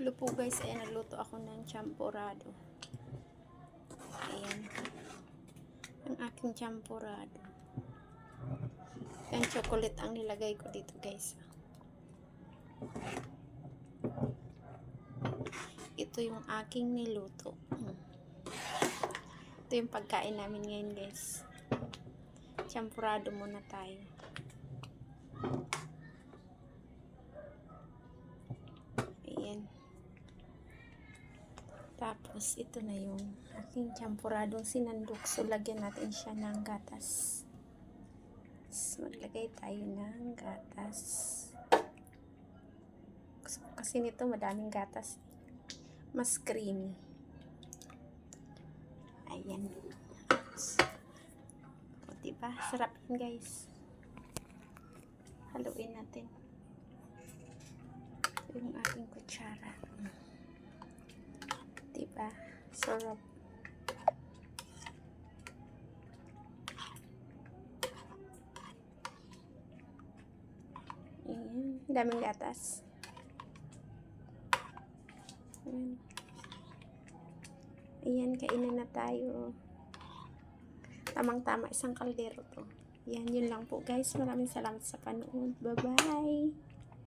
Hello po guys, ayan, nagluto ako ng champurrado. Ayan, ang aking champurrado. Ayan, chocolate ang nilagay ko dito guys. Ito yung aking niluto. Ito yung pagkain namin ngayon guys. Champurrado muna tayo. Ayan. Tapos, ito na yung aking champuradong sinandok. So, lagyan natin siya ng gatas. So, maglagay tayo ng gatas. Kasi nito, madaming gatas. Mas creamy. Ayan. O, diba? Sarap yun, guys. Haluin natin. Ito yung aking kutsara. Diba? Sarap. Ayan. Daming gatas. Ayan. Ayan, kainan na tayo. Tamang-tama, isang kaldero to. Ayan, yun lang po guys. Maraming salamat sa panood. Bye-bye!